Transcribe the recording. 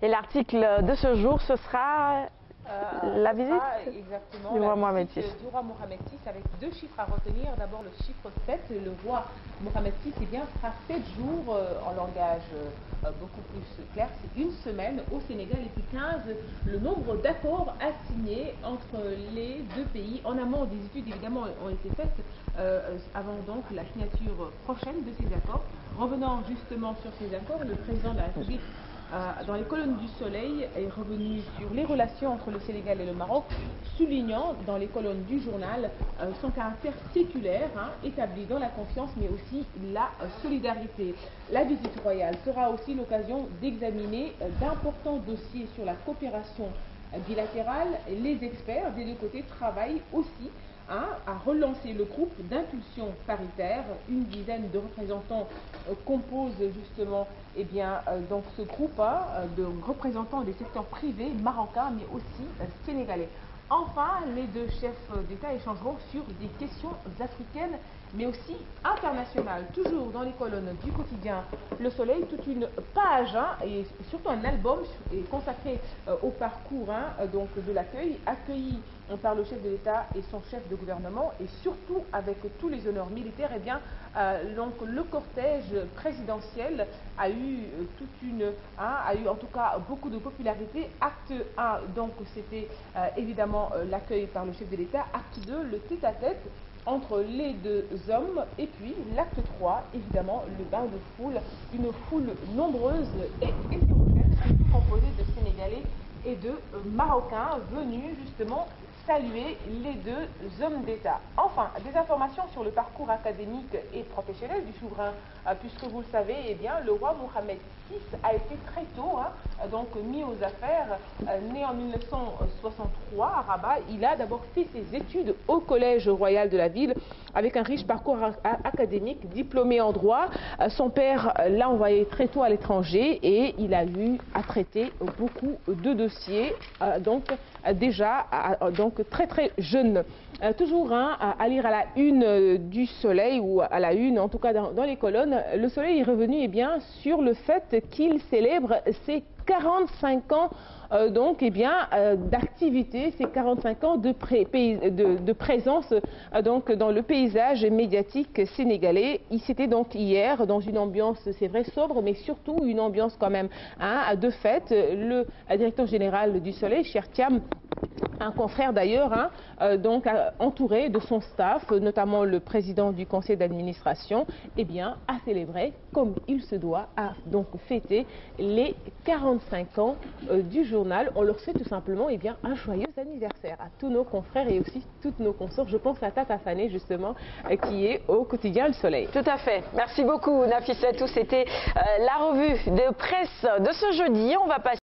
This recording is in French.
Et l'article de ce jour, ce sera la visite exactement, du roi Mohamed VI. Du roi Mohamed VI avec deux chiffres à retenir. D'abord le chiffre 7, le roi Mohamed VI sera 7 jours en langage beaucoup plus clair, c'est une semaine au Sénégal et puis 15, le nombre d'accords assignés entre les deux pays. En amont, des études évidemment ont été faites avant donc la signature prochaine de ces accords. Revenant justement sur ces accords, le président de la République dans les colonnes du Soleil est revenu sur les relations entre le Sénégal et le Maroc, soulignant dans les colonnes du journal son caractère séculaire, établi dans la confiance mais aussi la solidarité. La visite royale sera aussi l'occasion d'examiner d'importants dossiers sur la coopération bilatérale. Les experts des deux côtés travaillent aussi à relancer le groupe d'impulsion paritaire. Une dizaine de représentants composent justement donc ce groupe de représentants des secteurs privés marocains mais aussi sénégalais. Enfin, les deux chefs d'État échangeront sur des questions africaines mais aussi internationales. Toujours dans les colonnes du quotidien Le Soleil, toute une page et surtout un album est consacré au parcours donc de l'accueil, accueilli par le chef de l'État et son chef de gouvernement et surtout avec tous les honneurs militaires. Donc le cortège présidentiel a eu en tout cas beaucoup de popularité. Acte 1, donc c'était évidemment l'accueil par le chef de l'État. Acte 2, le tête-à-tête entre les deux hommes. Et puis l'acte 3, évidemment, le bain de foule, une foule nombreuse et hétérogène, composée de Sénégalais et de Marocains venus justement saluer les deux hommes d'État. Enfin, des informations sur le parcours académique et professionnel du souverain, puisque vous le savez, le roi Mohamed VI a été très tôt donc mis aux affaires. Né en 1963 à Rabat, il a d'abord fait ses études au Collège royal de la ville avec un riche parcours académique, diplômé en droit. Son père l'a envoyé très tôt à l'étranger et il a eu à traiter beaucoup de dossiers, donc déjà très jeune. Toujours à lire à la une du Soleil, ou à la une en tout cas dans les colonnes, le Soleil est revenu sur le fait qu'il célèbre ses 45 ans d'activité, ses 45 ans de présence donc dans le paysage médiatique sénégalais. C'était donc hier dans une ambiance, c'est vrai, sobre, mais surtout une ambiance quand même de fête. Le directeur général du Soleil, Cheikh Thiam, un confrère d'ailleurs, entouré de son staff, notamment le président du conseil d'administration, a célébré comme il se doit, a donc fêté les 45 ans du journal. On leur souhaite tout simplement un joyeux anniversaire à tous nos confrères et aussi toutes nos consorts. Je pense à Tata Sané justement qui est au quotidien Le Soleil. Tout à fait. Merci beaucoup Nafissatou. C'était la revue de presse de ce jeudi. On va passer